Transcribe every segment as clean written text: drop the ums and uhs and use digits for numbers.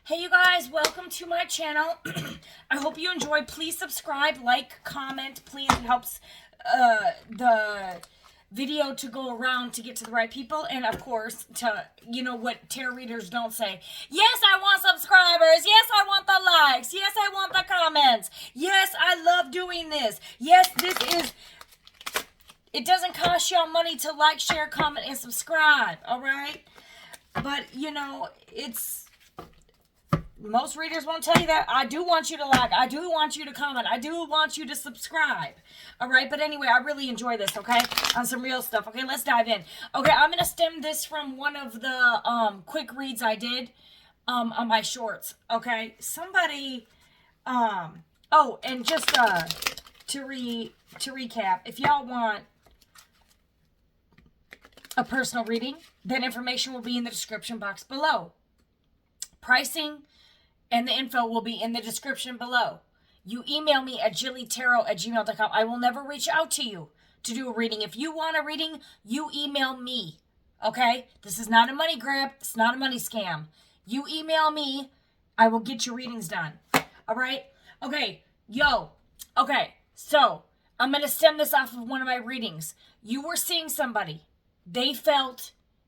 Hey you guys, welcome to my channel. I hope you enjoy. Please subscribe, like, comment. Please, it helps the video to go around to get to the right people. And of course, to, you know what tarot readers don't say. Yes, I want subscribers. Yes, I want the likes. Yes, I want the comments. Yes, I love doing this. Yes, it doesn't cost y'all money to like, share, comment, and subscribe. All right? But, you know, most readers won't tell you that. I do want you to like. I do want you to comment. I do want you to subscribe. All right. But anyway, I really enjoy this. Okay. On some real stuff. Okay. Let's dive in. Okay. I'm going to stem this from one of the quick reads I did on my shorts. Okay. Somebody. Oh, and just to recap, if y'all want a personal reading, then information will be in the description box below. Pricing and the info will be in the description below. You email me at jillytarot@gmail.com. I will never reach out to you to do a reading. If you want a reading, you email me. Okay? This is not a money grab. It's not a money scam. You email me. I will get your readings done. All right? Okay. Okay. So, I'm going to stem this off of one of my readings. You were seeing somebody.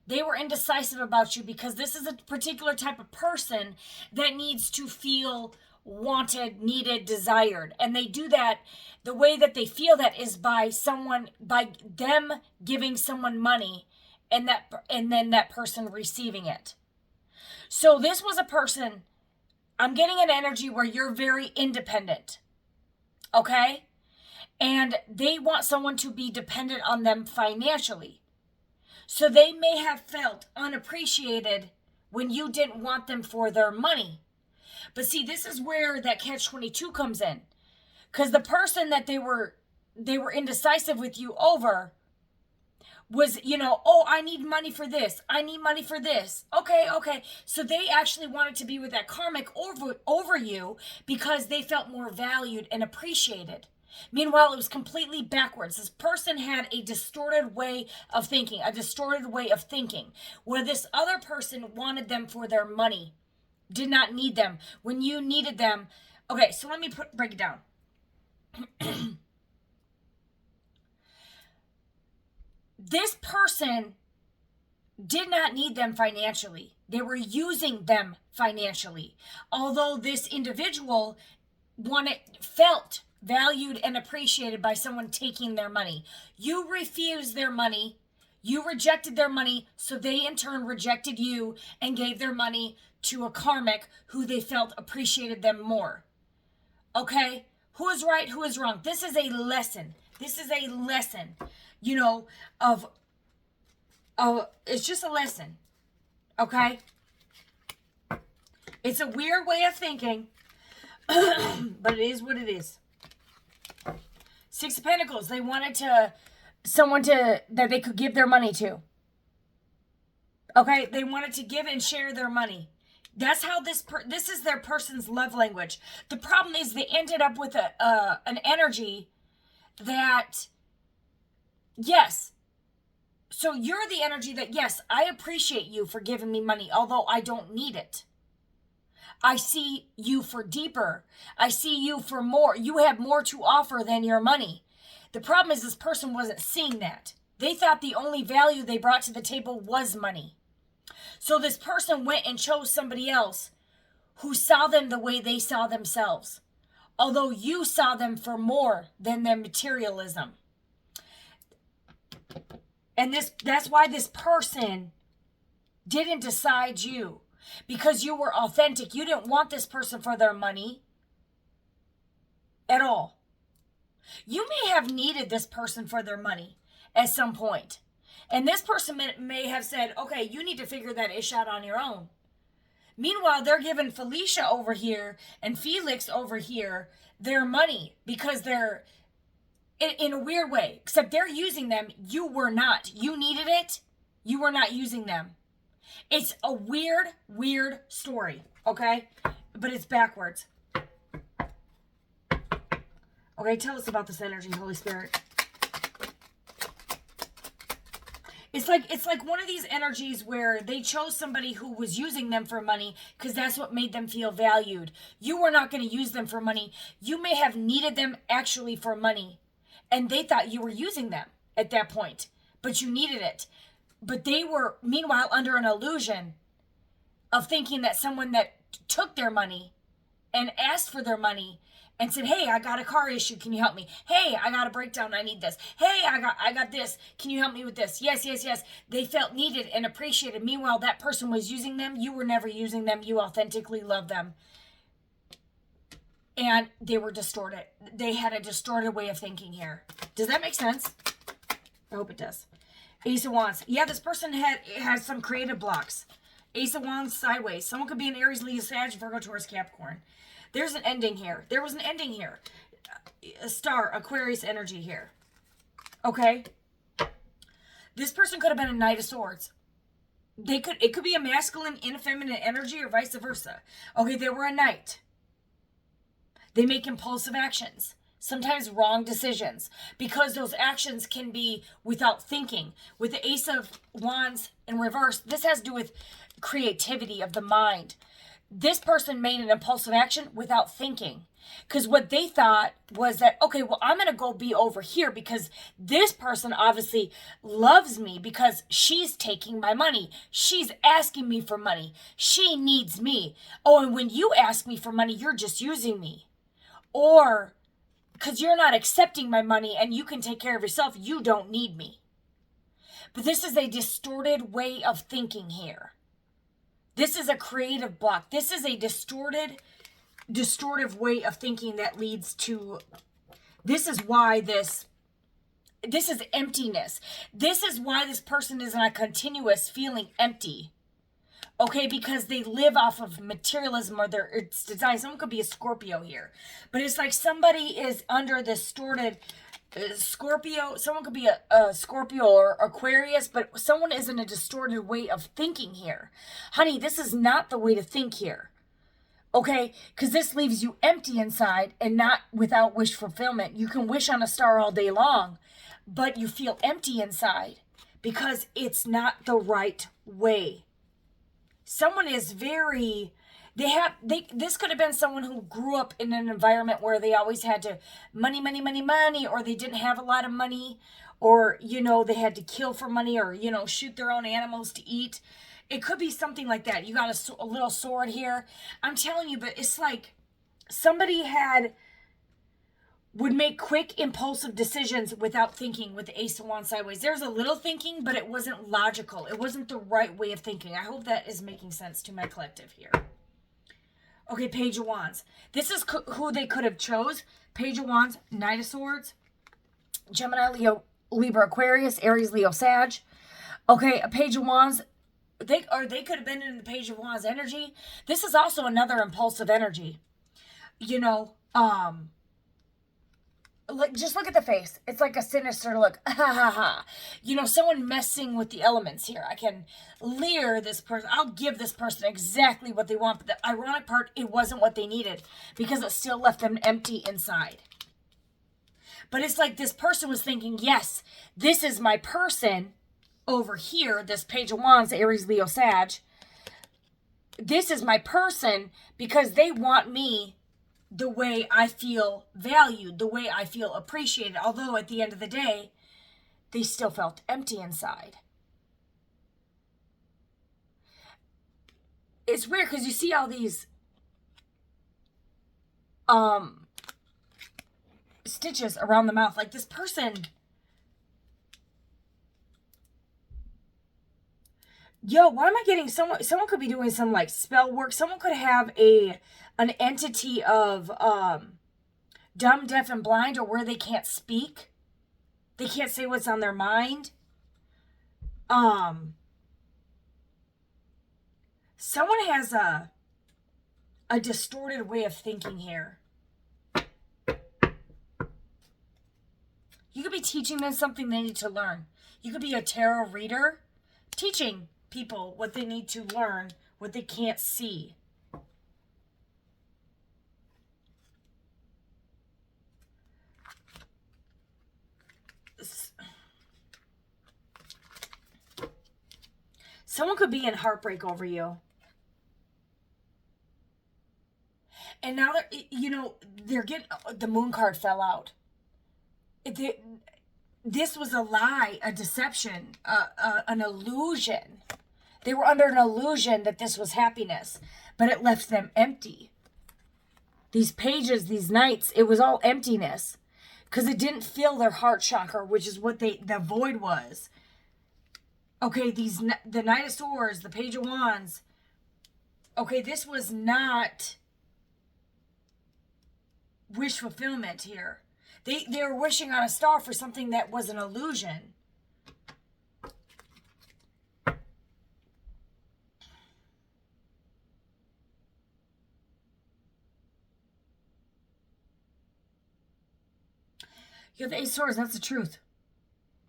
They were indecisive about you because this is a particular type of person that needs to feel wanted, needed, desired. And they do that, the way that they feel that is by them giving someone money and then that person receiving it. So this was a person, I'm getting an energy where you're very independent. Okay? And they want someone to be dependent on them financially. So they may have felt unappreciated when you didn't want them for their money. But see, this is where that catch-22 comes in. Because the person that they were indecisive with you over was, oh, I need money for this. I need money for this. Okay. So they actually wanted to be with that karmic over you because they felt more valued and appreciated. Meanwhile, it was completely backwards. This person had a distorted way of thinking, where this other person wanted them for their money, did not need them. When you needed them, okay, so let me break it down. This person did not need them financially. They were using them financially. Although this individual felt valued and appreciated by someone taking their money. You refused their money. You rejected their money, so they in turn rejected you and gave their money to a karmic who they felt appreciated them more. Okay? Who is right? Who is wrong? This is a lesson. It's just a lesson. Okay? It's a weird way of thinking, but it is what it is. Six of Pentacles. They wanted someone that they could give their money to. Okay? They wanted to give and share their money. That's how this is their person's love language. The problem is they ended up with an energy that, yes. So you're the energy that, yes, I appreciate you for giving me money, although I don't need it. I see you for deeper. I see you for more. You have more to offer than your money. The problem is this person wasn't seeing that. They thought the only value they brought to the table was money. So this person went and chose somebody else who saw them the way they saw themselves. Although you saw them for more than their materialism. And that's why this person didn't decide you. Because you were authentic. You didn't want this person for their money at all. You may have needed this person for their money at some point. And this person may have said, okay, you need to figure that ish out on your own. Meanwhile, they're giving Felicia over here and Felix over here their money because they're, in a weird way, except they're using them. You were not. You needed it. You were not using them. It's a weird story, okay? But it's backwards. Okay, tell us about this energy, Holy Spirit. It's like one of these energies where they chose somebody who was using them for money because that's what made them feel valued. You were not going to use them for money. You may have needed them actually for money, and they thought you were using them at that point, but you needed it. But they were, meanwhile, under an illusion of thinking that someone that took their money and asked for their money and said, hey, I got a car issue, can you help me? Hey, I got a breakdown, I need this. Hey, I got this, can you help me with this? Yes, yes, yes. They felt needed and appreciated. Meanwhile, that person was using them. You were never using them. You authentically loved them. And they were distorted. They had a distorted way of thinking here. Does that make sense? I hope it does. Ace of Wands. Yeah, this person has some creative blocks. Ace of Wands sideways. Someone could be an Aries, Leo, Sag, Virgo, Taurus, Capricorn. There's an ending here. There was an ending here. A star, Aquarius energy here. Okay? This person could have been a Knight of Swords. It could be a masculine and a feminine energy or vice versa. Okay, they were a knight. They make impulsive actions. Sometimes wrong decisions. Because those actions can be without thinking. With the Ace of Wands in reverse, this has to do with creativity of the mind. This person made an impulsive action without thinking. Because what they thought was that, okay, well, I'm going to go be over here because this person obviously loves me because she's taking my money. She's asking me for money. She needs me. Oh, and when you ask me for money, you're just using me. Or because you're not accepting my money and you can take care of yourself, you don't need me. But this is a distorted way of thinking here. This is a creative block. This is a distortive way of thinking that leads to, this is why this is emptiness. This is why this person is in a continuous feeling empty. Okay, because they live off of materialism or it's design. Someone could be a Scorpio here. But it's like somebody is under this distorted Scorpio. Someone could be a Scorpio or Aquarius, but someone is in a distorted way of thinking here. Honey, this is not the way to think here. Okay, because this leaves you empty inside and not without wish fulfillment. You can wish on a star all day long, but you feel empty inside because it's not the right way. Someone is very, this could have been someone who grew up in an environment where they always had to money, or they didn't have a lot of money, or, they had to kill for money or, shoot their own animals to eat. It could be something like that. You got a little sword here. I'm telling you, but it's like somebody would make quick, impulsive decisions without thinking with the Ace of Wands sideways. There's a little thinking, but it wasn't logical. It wasn't the right way of thinking. I hope that is making sense to my collective here. Okay, Page of Wands. This is who they could have chose. Page of Wands, Knight of Swords, Gemini, Leo, Libra, Aquarius, Aries, Leo, Sag. Okay, a Page of Wands. They could have been in the Page of Wands energy. This is also another impulsive energy. Just look at the face. It's like a sinister look. Ha ha ha. Someone messing with the elements here. I can leer this person. I'll give this person exactly what they want. But the ironic part, it wasn't what they needed because it still left them empty inside. But it's like this person was thinking, yes, this is my person over here. This Page of Wands, Aries, Leo, Sag. This is my person because they want me the way I feel valued, the way I feel appreciated. Although at the end of the day, they still felt empty inside. It's weird because you see all these stitches around the mouth. Like this person, why am I getting someone could be doing some like spell work. Someone could have an entity of dumb, deaf, and blind, or where they can't speak. They can't say what's on their mind. Someone has a distorted way of thinking here. You could be teaching them something they need to learn. You could be a tarot reader teaching people what they need to learn, what they can't see. Someone could be in heartbreak over you. And now they're getting, the moon card fell out. This was a lie, a deception, an illusion. They were under an illusion that this was happiness, but it left them empty. These pages, these nights, it was all emptiness because it didn't fill their heart chakra, which is what the void was. Okay, the Knight of Swords, the Page of Wands. Okay, this was not wish fulfillment here. They were wishing on a star for something that was an illusion. You have the Ace of Swords, that's the truth.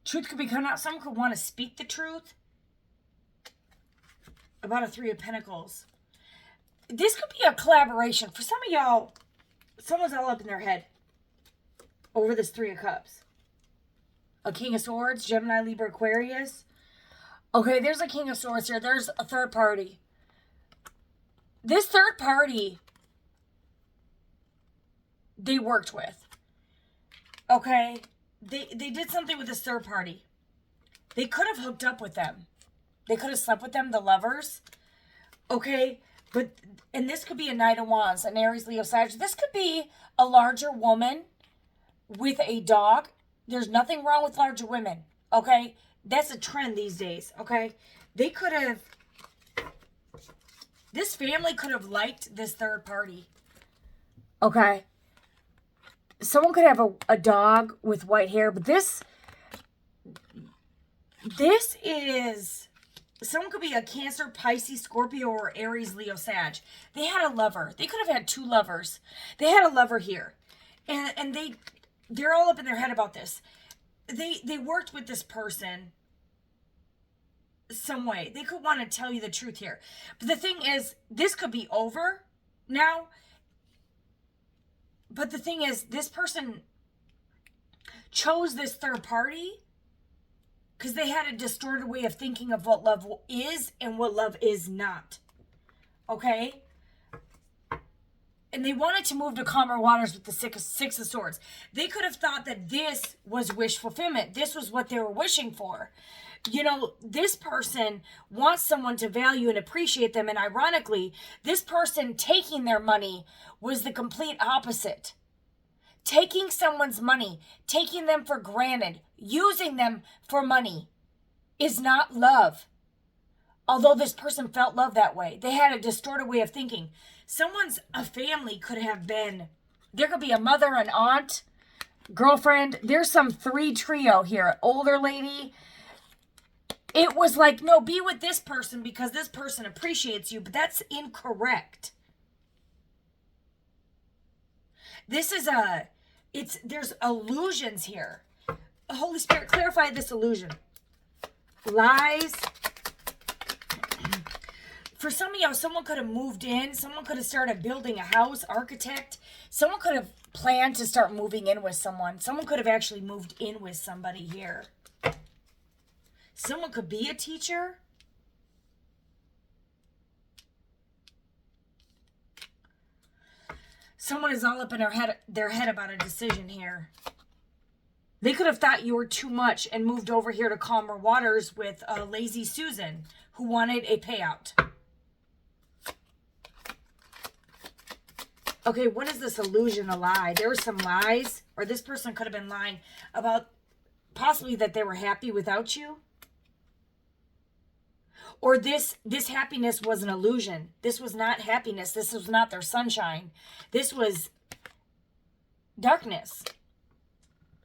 Truth could be coming out. Someone could want to speak the truth about a Three of Pentacles. This could be a collaboration. For some of y'all, someone's all up in their head over this Three of Cups. A King of Swords, Gemini, Libra, Aquarius. Okay, there's a King of Swords here. There's a third party. This third party, they worked with. Okay, they did something with this third party. They could have hooked up with them. They could have slept with them, the lovers. Okay, and this could be a Knight of Wands, an Aries, Leo, Sagittarius. This could be a larger woman with a dog. There's nothing wrong with larger women, okay? That's a trend these days, okay? They could have, this family could have liked this third party, okay? Someone could have a dog with white hair, but this is, someone could be a Cancer, Pisces, Scorpio, or Aries, Leo, Sag. They had a lover. They could have had two lovers. They had a lover here. And they're all up in their head about this. They worked with this person some way. They could want to tell you the truth here. But the thing is, this could be over now. But the thing is, this person chose this third party because they had a distorted way of thinking of what love is and what love is not. Okay? And they wanted to move to calmer waters with the Six of Swords. They could have thought that this was wish fulfillment. This was what they were wishing for. You know, this person wants someone to value and appreciate them. And ironically, this person taking their money was the complete opposite. Taking someone's money, taking them for granted, using them for money is not love. Although this person felt love that way. They had a distorted way of thinking. A family could have been, there could be a mother, an aunt, girlfriend. There's some three trio here. Older lady. It was like, no, be with this person because this person appreciates you. But that's incorrect. There's illusions here. Holy Spirit, clarify this illusion. Lies. For some of y'all, someone could have moved in. Someone could have started building a house, architect. Someone could have planned to start moving in with someone. Someone could have actually moved in with somebody here. Someone could be a teacher. Someone is all up in their head about a decision here. They could have thought you were too much and moved over here to calmer waters with Lazy Susan, who wanted a payout. Okay, what is this illusion, a lie? There were some lies, or this person could have been lying about possibly that they were happy without you. Or this happiness was an illusion. This was not happiness. This was not their sunshine. This was darkness.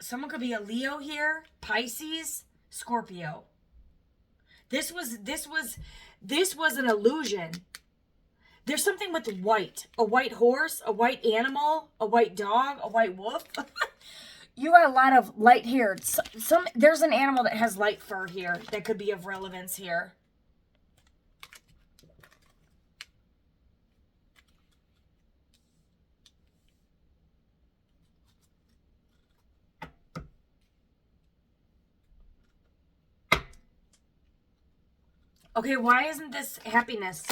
Someone could be a Leo here, Pisces, Scorpio. This was an illusion. There's something with white. A white horse, a white animal, a white dog, a white wolf. You got a lot of light hair. There's an animal that has light fur here that could be of relevance here. Okay, why isn't this happiness?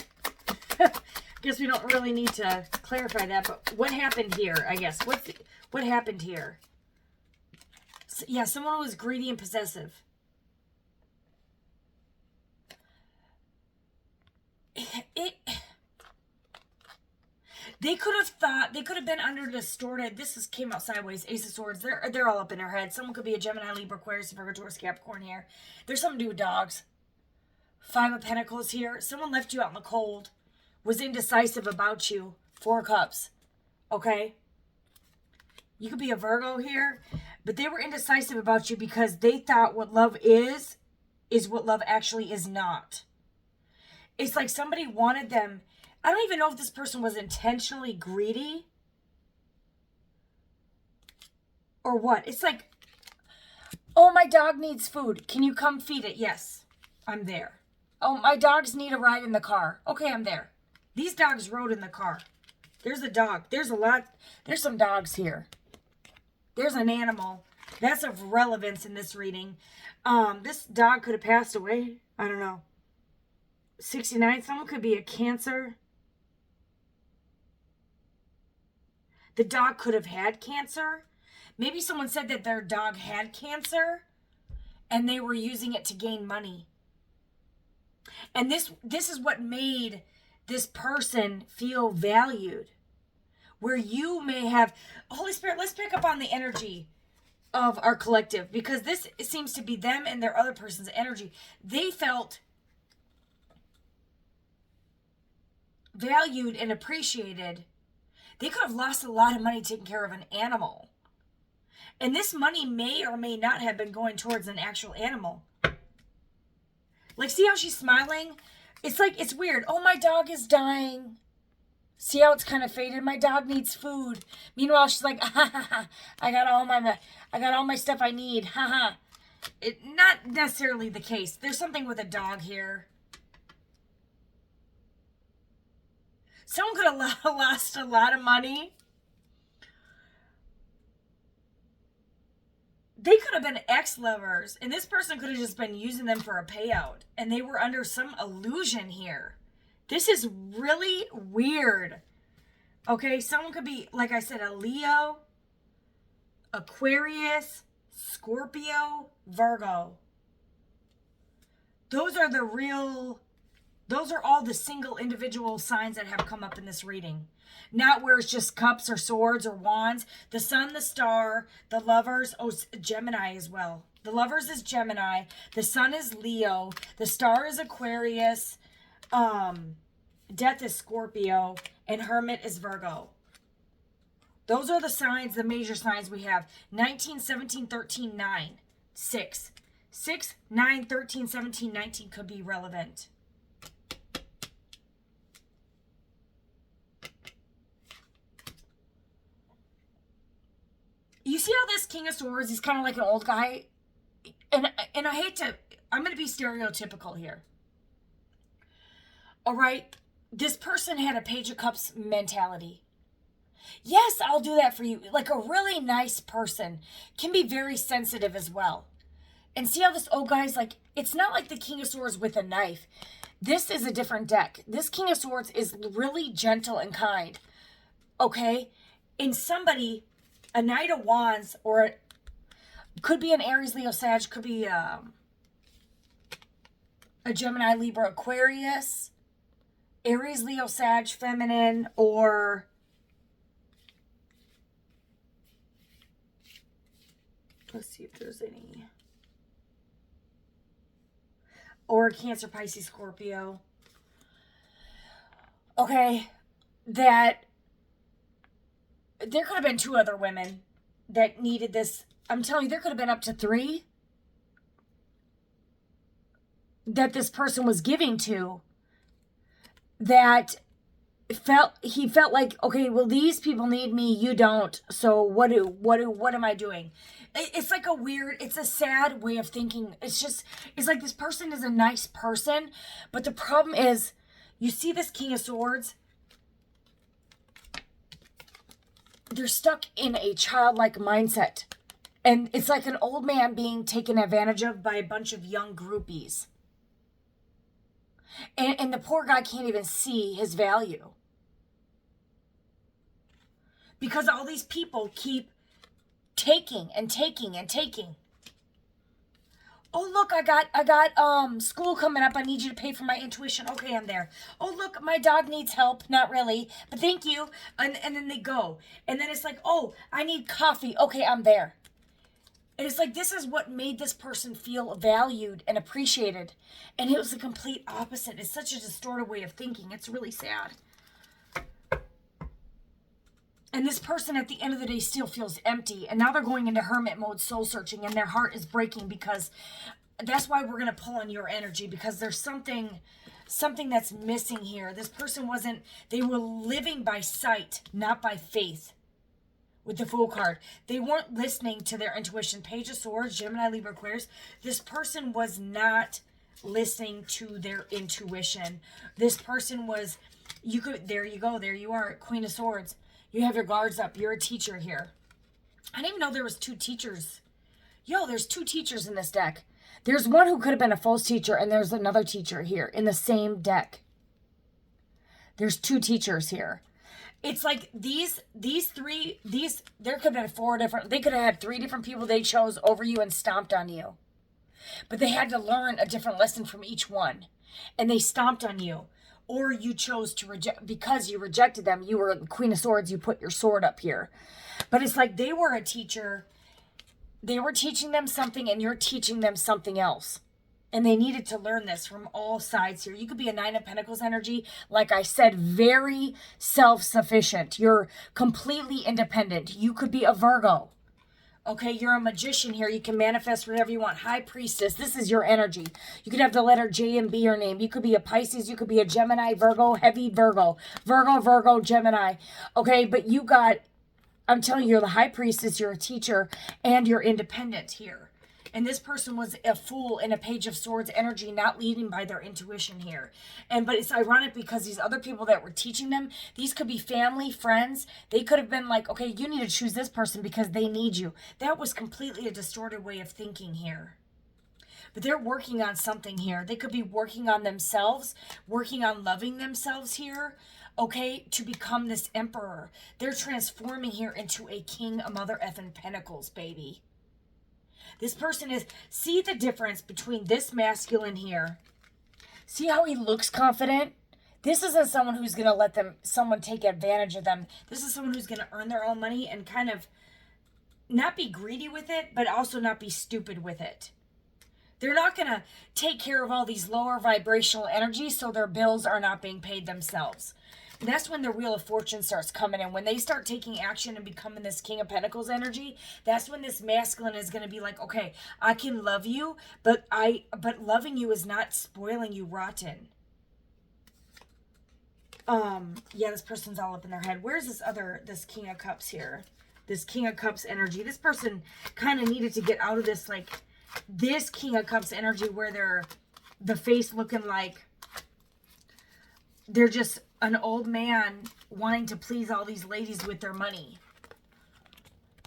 Guess we don't really need to clarify that, but what happened here, I guess? What happened here? Yeah, someone was greedy and possessive. They could have thought, they could have been under distorted. Came out sideways. Ace of Swords. They're all up in their head. Someone could be a Gemini, Libra, Aquarius, Virgo, Taurus, Capricorn here. There's something to do with dogs. Five of Pentacles here. Someone left you out in the cold. Was indecisive about you. Four of Cups. Okay? You could be a Virgo here. But they were indecisive about you because they thought what love is what love actually is not. It's like somebody wanted them. I don't even know if this person was intentionally greedy or what. It's like, oh, my dog needs food. Can you come feed it? Yes, I'm there. Oh, my dogs need a ride in the car. Okay, I'm there. These dogs rode in the car. There's a dog. There's some dogs here. There's an animal. That's of relevance in this reading. This dog could have passed away. I don't know. 69, someone could be a Cancer. The dog could have had cancer. Maybe someone said that their dog had cancer and they were using it to gain money. And this is what made this person feel valued. Where you may have, Holy Spirit, let's pick up on the energy of our collective, because this seems to be them and their other person's energy. They felt valued and appreciated. They could have lost a lot of money taking care of an animal. And this money may or may not have been going towards an actual animal. Like, see how she's smiling? It's like, it's weird. Oh, my dog is dying. See how it's kind of faded? My dog needs food. Meanwhile, she's like, ha ha ha. I got all my stuff I need. Ha ha. Not necessarily the case. There's something with a dog here. Someone could have lost a lot of money. They could have been ex-lovers, and this person could have just been using them for a payout, and they were under some illusion here. This is really weird. Okay, someone could be, like I said, a Leo, Aquarius, Scorpio, Virgo. Those are all the single individual signs that have come up in this reading. Not where it's just cups or swords or wands. The sun, the star, the lovers, Gemini as well. The lovers is Gemini. The sun is Leo. The star is Aquarius. Death is Scorpio. And Hermit is Virgo. Those are the signs, the major signs we have. 19, 17, 13, 9. 6. 6, 9, 13, 17, 19 could be relevant. You see how this King of Swords, he's kind of like an old guy? And I hate to, I'm going to be stereotypical here. All right? This person had a Page of Cups mentality. Yes, I'll do that for you. Like a really nice person can be very sensitive as well. And see how this old guy's like, it's not like the King of Swords with a knife. This is a different deck. This King of Swords is really gentle and kind. Okay? And somebody, a Knight of Wands, or could be an Aries, Leo, Sag, could be a Gemini, Libra, Aquarius, Aries, Leo, Sag, feminine, or let's see if there's any, or Cancer, Pisces, Scorpio. Okay, that there could have been 2 other women that needed this. I'm telling you, there could have been up to 3 that this person was giving to, that he felt like, okay, well, these people need me, you don't, so what am I doing? It's like it's a sad way of thinking. It's like this person is a nice person, but the problem is, you see this King of Swords, they're stuck in a childlike mindset. And it's like an old man being taken advantage of by a bunch of young groupies. And the poor guy can't even see his value. Because all these people keep taking and taking and taking. Oh, look, I got school coming up. I need you to pay for my intuition. Okay, I'm there. Oh, look, my dog needs help. Not really, but thank you. And then they go. And then it's like, oh, I need coffee. Okay, I'm there. And it's like, this is what made this person feel valued and appreciated. And it was the complete opposite. It's such a distorted way of thinking. It's really sad. And this person at the end of the day still feels empty. And now they're going into hermit mode, soul searching, and their heart is breaking, because that's why we're going to pull on your energy, because there's something that's missing here. This person they were living by sight, not by faith. With the Fool card, they weren't listening to their intuition. Page of Swords, Gemini, Libra, Aquarius. This person was not listening to their intuition. This person was, there you go, there you are, Queen of Swords. You have your guards up. You're a teacher here. I didn't even know there was 2 teachers. Yo, there's 2 teachers in this deck. There's one who could have been a false teacher, and there's another teacher here in the same deck. There's 2 teachers here. It's like these 3, there could have been 4 different, they could have had 3 different people they chose over you and stomped on you. But they had to learn a different lesson from each one. And they stomped on you. Or you chose to reject, because you rejected them. You were the Queen of Swords. You put your sword up here. But it's like they were a teacher. They were teaching them something, and you're teaching them something else. And they needed to learn this from all sides here. You could be a 9 of Pentacles energy. Like I said, very self-sufficient. You're completely independent. You could be a Virgo. Okay, you're a magician here. You can manifest whatever you want. High Priestess, this is your energy. You could have the letter J and B your name. You could be a Pisces. You could be a Gemini, Virgo, heavy Virgo. Virgo, Gemini. Okay, but I'm telling you, you're the High Priestess. You're a teacher, and you're independent here. And this person was a Fool in a Page of Swords energy, not leading by their intuition here. But it's ironic because these other people that were teaching them, these could be family, friends. They could have been like, okay, you need to choose this person because they need you. That was completely a distorted way of thinking here. But they're working on something here. They could be working on themselves, working on loving themselves here, okay, to become this emperor. They're transforming here into a king, a mother effing pentacles, baby. This person see the difference between this masculine here. See how he looks confident? This isn't someone who's going to let someone take advantage of them. This is someone who's going to earn their own money and kind of not be greedy with it, but also not be stupid with it. They're not going to take care of all these lower vibrational energies so their bills are not being paid themselves. And that's when the Wheel of Fortune starts coming in. When they start taking action and becoming this King of Pentacles energy, that's when this masculine is going to be like, okay, I can love you, but loving you is not spoiling you rotten. Yeah, this person's all up in their head. Where's this King of Cups here? This King of Cups energy. This person kind of needed to get out of this, like, this King of Cups energy where the face looking like they're just an old man wanting to please all these ladies with their money.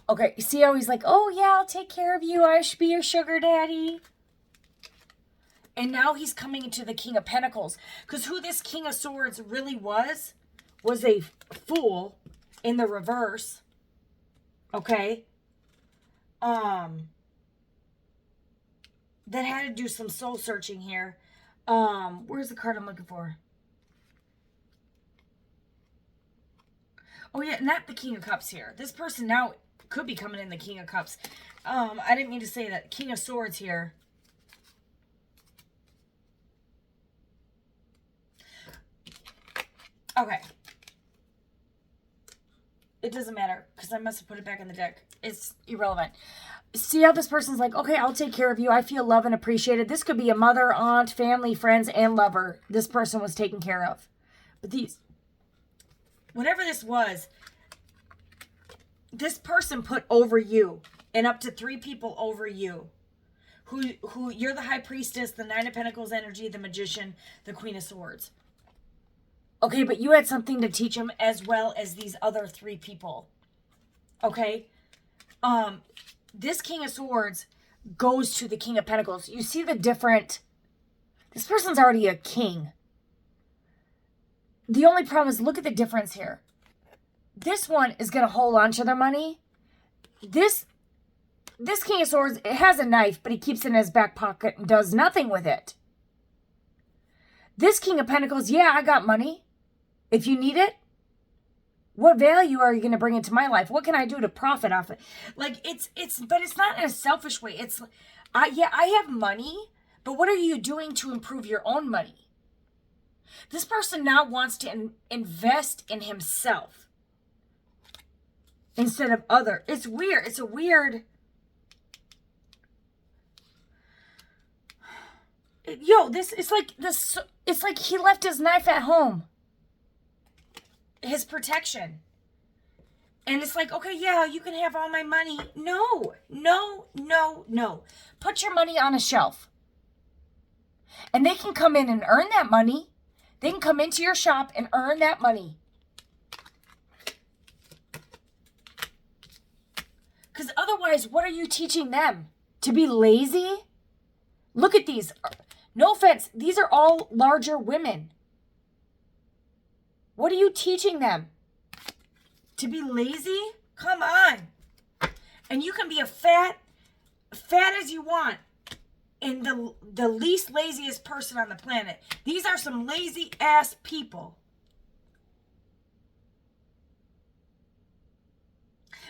Okay, you see how he's like, oh yeah, I'll take care of you. I should be your sugar daddy. And now he's coming into the King of Pentacles. Because who this King of Swords really was a fool in the reverse. Okay? That had to do some soul searching here. Where's the card I'm looking for? Oh, yeah, not the King of Cups here. This person now could be coming in the King of Cups. I didn't mean to say that. King of Swords here. Okay. It doesn't matter because I must have put it back in the deck. It's irrelevant. See how this person's like, okay, I'll take care of you. I feel loved and appreciated. This could be a mother, aunt, family, friends, and lover this person was taken care of. But whatever this was, this person put over you and up to 3 people over you. Who you're the High Priestess, the Nine of Pentacles energy, the Magician, the Queen of Swords. Okay, but you had something to teach them as well as these other 3 people. Okay? This King of Swords goes to the King of Pentacles. You see the different... This person's already a king. The only problem is, look at the difference here. This one is going to hold on to their money. This King of Swords, it has a knife, but he keeps it in his back pocket and does nothing with it. This King of Pentacles, yeah, I got money. If you need it, what value are you going to bring into my life? What can I do to profit off it? Like, but it's not in a selfish way. It's, yeah, I have money, but what are you doing to improve your own money? This person now wants to invest in himself instead of other. It's weird. It's a weird. Yo, it's like he left his knife at home. His protection. And it's like, okay, yeah, you can have all my money. No. Put your money on a shelf. And they can come in and earn that money. They can come into your shop and earn that money. Because otherwise, what are you teaching them? To be lazy? Look at these. No offense, these are all larger women. What are you teaching them? To be lazy? Come on. And you can be a fat as you want, and the least laziest person on the planet. These are some lazy ass people.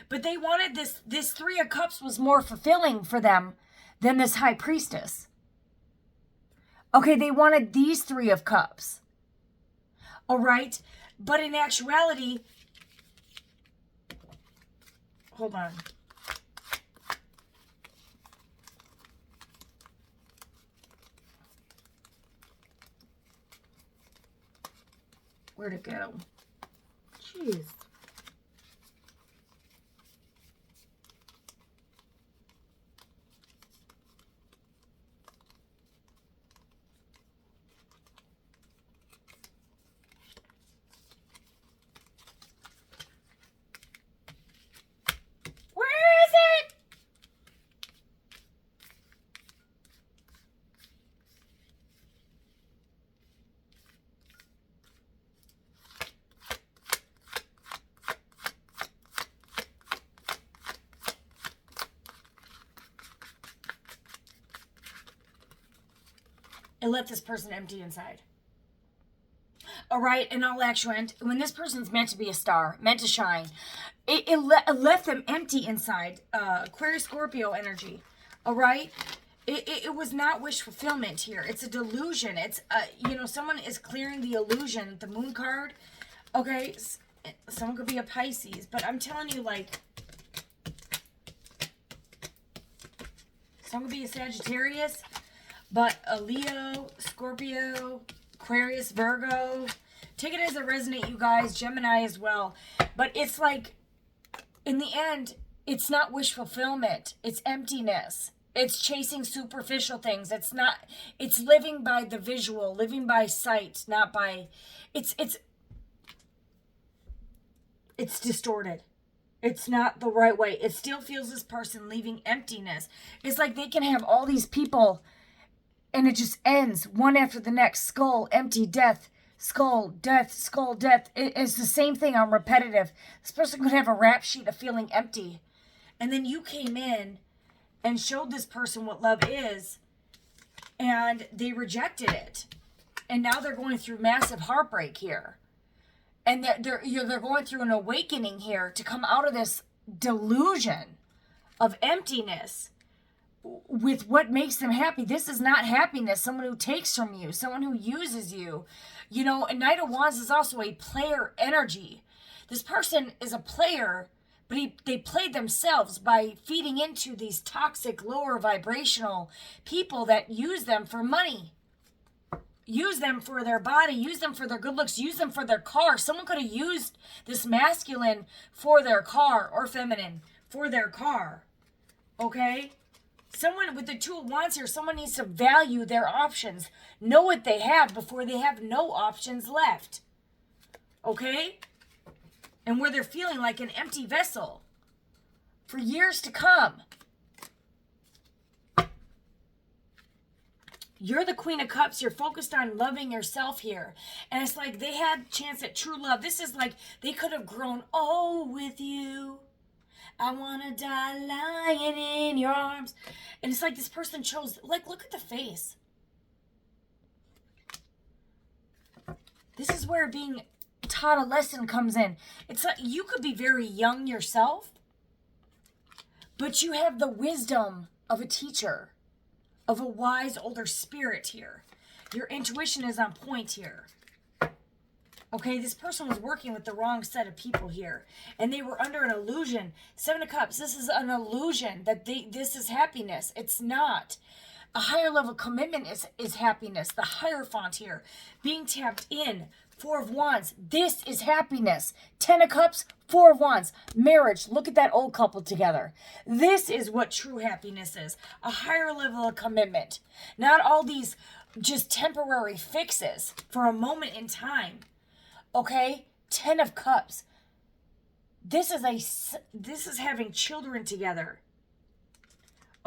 But they wanted this Three of Cups was more fulfilling for them than this High Priestess. Okay, they wanted these Three of Cups. All right? But in actuality, hold on. Where'd it go? Jeez. It left this person empty inside. All right, in all actuality, when this person's meant to be a star, meant to shine, it left them empty inside. Aquarius, Scorpio energy. All right, it was not wish fulfillment here. It's a delusion. It's someone is clearing the illusion. The Moon card. Okay, someone could be a Pisces, but I'm telling you, like, someone could be a Sagittarius. But a Leo, Scorpio, Aquarius, Virgo, take it as a resonate, you guys, Gemini as well. But it's like, in the end, it's not wish fulfillment. It's emptiness. It's chasing superficial things. It's living by the visual, living by sight, not by, it's distorted. It's not the right way. It still feels this person leaving emptiness. It's like they can have all these people, and it just ends one after the next. Skull, empty, death, skull, death, skull, death. It's the same thing on repetitive. This person could have a rap sheet of feeling empty. And then you came in and showed this person what love is, and they rejected it. And now they're going through massive heartbreak here. And they're going through an awakening here to come out of this delusion of emptiness with what makes them happy. This is not happiness. Someone who takes from you, someone who uses you. And Knight of Wands is also a player energy. This person is a player, but they played themselves by feeding into these toxic, lower vibrational people that use them for money. Use them for their body, use them for their good looks, use them for their car. Someone could have used this masculine for their car, or feminine for their car. Okay? Someone with the Two of Wands here, someone needs to value their options. Know what they have before they have no options left. Okay? And where they're feeling like an empty vessel for years to come. You're the Queen of Cups. You're focused on loving yourself here. And it's like they had a chance at true love. This is like they could have grown old with you. I want to die lying in your arms. And it's like this person chose, like, look at the face. This is where being taught a lesson comes in. It's like you could be very young yourself, but you have the wisdom of a teacher, of a wise older spirit here. Your intuition is on point here. Okay, this person was working with the wrong set of people here. And they were under an illusion. Seven of Cups, this is an illusion that this is happiness. It's not. A higher level commitment is happiness. The Hierophant here. Being tapped in. Four of Wands. This is happiness. Ten of Cups, Four of Wands. Marriage. Look at that old couple together. This is what true happiness is. A higher level of commitment. Not all these just temporary fixes for a moment in time. Okay? Ten of Cups. This is having children together.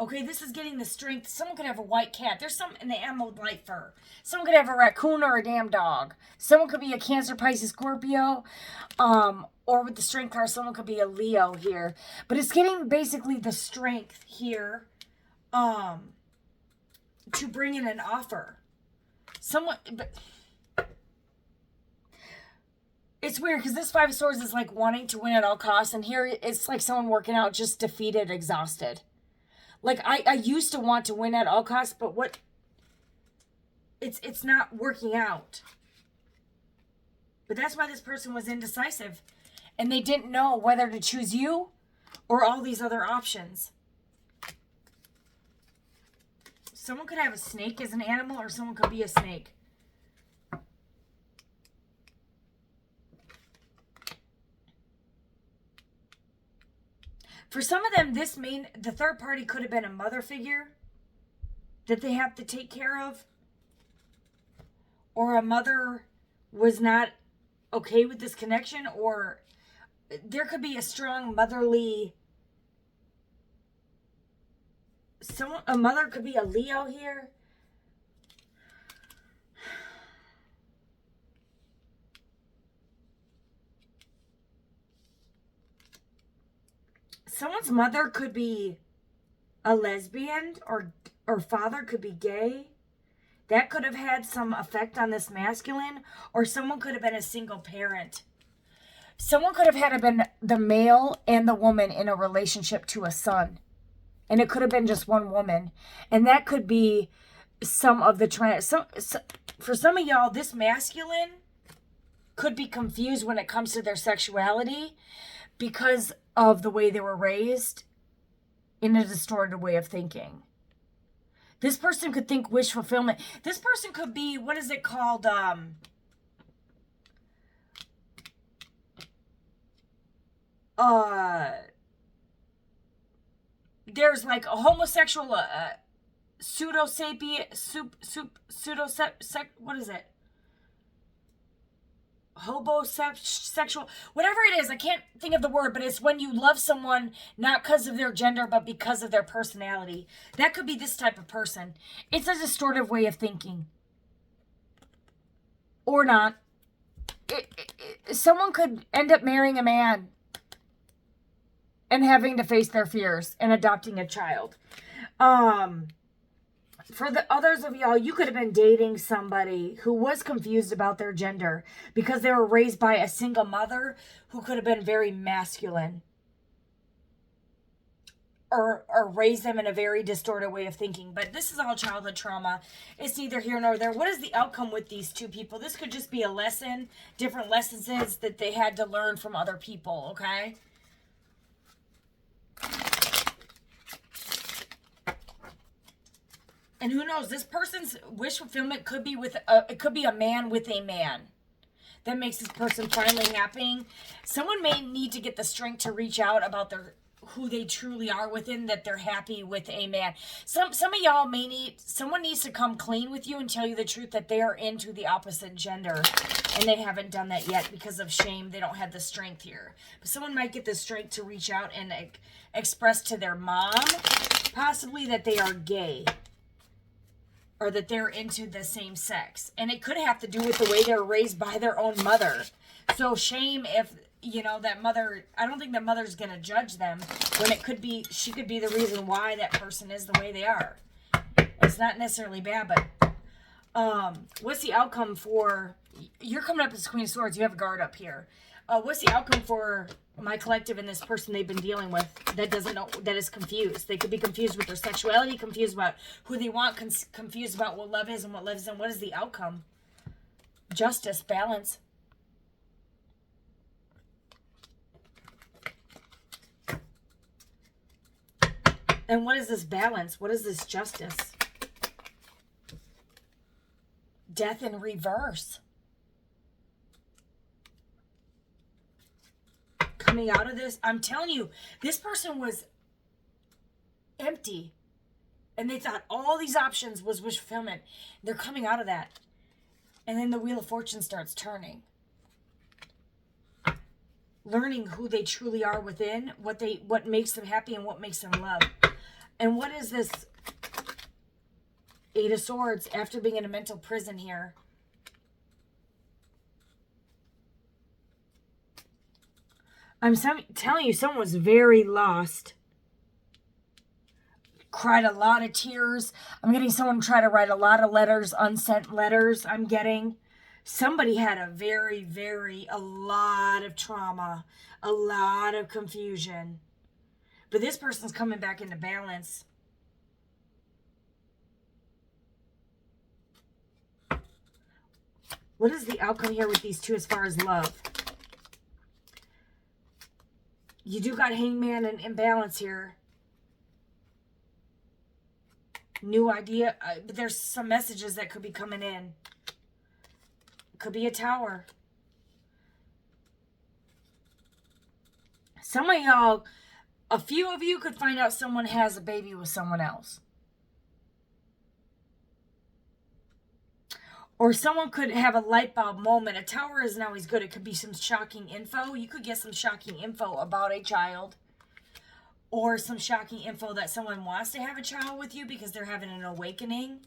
Okay, this is getting the strength. Someone could have a white cat. There's some in the animal with light fur. Someone could have a raccoon or a damn dog. Someone could be a Cancer, Pisces, Scorpio. Or with the strength card, someone could be a Leo here. But it's getting basically the strength here to bring in an offer. It's weird because this Five of Swords is like wanting to win at all costs. And here it's like someone working out just defeated, exhausted. Like, I used to want to win at all costs, but it's not working out. But that's why this person was indecisive. And they didn't know whether to choose you or all these other options. Someone could have a snake as an animal, or someone could be a snake. For some of them, the third party could have been a mother figure that they have to take care of. Or a mother was not okay with this connection. Or there could be a strong motherly... A mother could be a Leo here. Someone's mother could be a lesbian, or father could be gay. That could have had some effect on this masculine. Or someone could have been a single parent. Someone could have had been the male and the woman in a relationship to a son. And it could have been just one woman. And that could be some of the for some of y'all, this masculine could be confused when it comes to their sexuality because of the way they were raised in a distorted way of thinking. This person could think wish fulfillment. This person could be, what is it called? There's like a homosexual, what is it? Hobosexual, whatever it is, I can't think of the word, but it's when you love someone not because of their gender, but because of their personality. That could be this type of person. It's a distortive way of thinking. Or not. Someone could end up marrying a man and having to face their fears and adopting a child. For the others of y'all, you could have been dating somebody who was confused about their gender because they were raised by a single mother who could have been very masculine. Or raised them in a very distorted way of thinking. But this is all childhood trauma. It's neither here nor there. What is the outcome with these two people? This could just be a lesson, different lessons that they had to learn from other people, okay? And who knows, this person's wish fulfillment could be it could be a man with a man. That makes this person finally happy. Someone may need to get the strength to reach out about who they truly are within, that they're happy with a man. Some of y'all someone needs to come clean with you and tell you the truth that they are into the opposite gender. And they haven't done that yet because of shame. They don't have the strength here. But someone might get the strength to reach out and express to their mom, possibly, that they are gay. or that they're into the same sex. And it could have to do with the way they're raised by their own mother. So shame if, you know, that mother, I don't think that mother's going to judge them when it could be, she could be the reason why that person is the way they are. It's not necessarily bad, but what's the outcome for, you're coming up as Queen of Swords, you have a guard up here. What's the outcome for my collective and this person they've been dealing with that doesn't know, that is confused? They could be confused with their sexuality, confused about who they want, confused about what love is and what love isn't. What is the outcome? Justice, balance. And what is this balance? What is this justice? Death in reverse. Coming out of this, I'm telling you, this person was empty. And they thought all these options was wish fulfillment. They're coming out of that. And then the Wheel of Fortune starts turning. Learning who they truly are within, what makes them happy and what makes them love. And what is this Eight of Swords after being in a mental prison here? I'm telling you, someone was very lost. Cried a lot of tears. I'm getting someone try to write a lot of letters, unsent letters I'm getting. Somebody had a lot of trauma, a lot of confusion. But this person's coming back into balance. What is the outcome here with these two as far as love? You do got Hangman and imbalance here. New idea. But there's some messages that could be coming in. Could be a Tower. Some of y'all, a few of you could find out someone has a baby with someone else. Or someone could have a light bulb moment. A Tower isn't always good. It could be some shocking info. You could get some shocking info about a child. Or some shocking info that someone wants to have a child with you because they're having an awakening.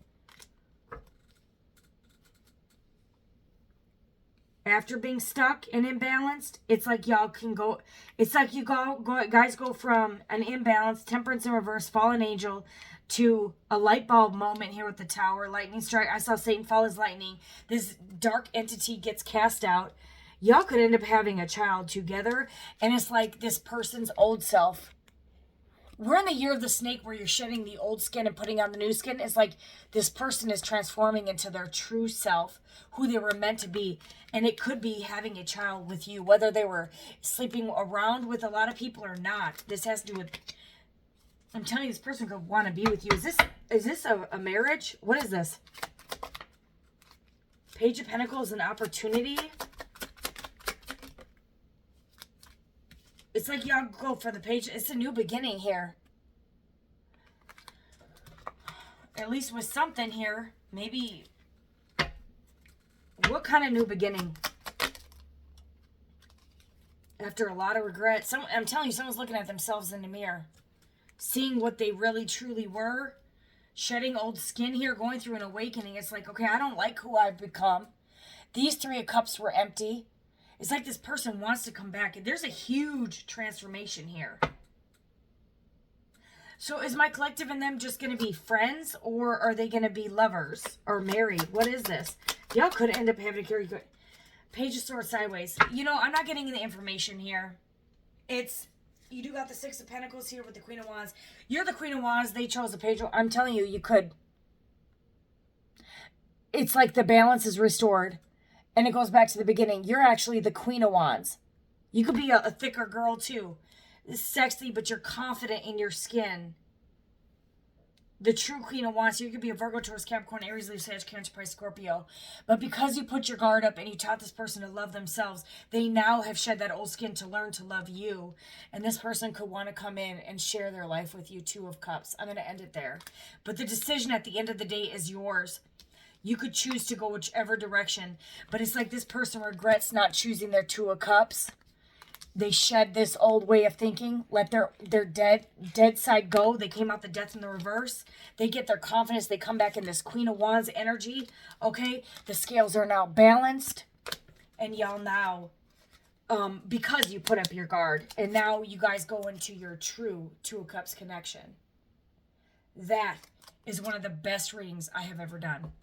After being stuck and imbalanced, it's like y'all can go. It's like you guys go from an imbalance, temperance in reverse, fallen angel, to a light bulb moment here with the Tower, lightning strike. I saw Satan fall as lightning. This dark entity gets cast out. Y'all could end up having a child together, and it's like this person's old self. We're in the year of the snake where you're shedding the old skin and putting on the new skin. It's like this person is transforming into their true self, who they were meant to be. And it could be having a child with you, whether they were sleeping around with a lot of people or not. This has to do with, I'm telling you, this person could want to be with you. Is this a marriage? What is this? Page of Pentacles, an opportunity. It's like y'all go for the page. It's a new beginning here. At least with something here. Maybe. What kind of new beginning? After a lot of regret. I'm telling you, someone's looking at themselves in the mirror. Seeing what they really truly were. Shedding old skin here. Going through an awakening. It's like, okay, I don't like who I've become. These Three of Cups were empty. It's like this person wants to come back. There's a huge transformation here. So is my collective and them just going to be friends? Or are they going to be lovers? Or married? What is this? Y'all could end up having to carry... Page of Swords sideways. You know, I'm not getting the information here. It's... You do got the Six of Pentacles here with the Queen of Wands. You're the Queen of Wands. They chose the Page of... I'm telling you, you could... It's like the balance is restored. And it goes back to the beginning. You're actually the Queen of Wands. You could be a thicker girl too. Sexy, but you're confident in your skin. The true Queen of Wands. You could be a Virgo, Taurus, Capricorn, Aries, Leo, Sagittarius, Cancer, Pisces, Scorpio. But because you put your guard up and you taught this person to love themselves, they now have shed that old skin to learn to love you. And this person could want to come in and share their life with you. Two of Cups. I'm going to end it there. But the decision at the end of the day is yours. You could choose to go whichever direction. But it's like this person regrets not choosing their Two of Cups. They shed this old way of thinking, let their dead side go. They came out the death in the reverse. They get their confidence. They come back in this Queen of Wands energy. Okay, the scales are now balanced, and y'all now, because you put up your guard, and now you guys go into your true Two of Cups connection. That is one of the best readings I have ever done.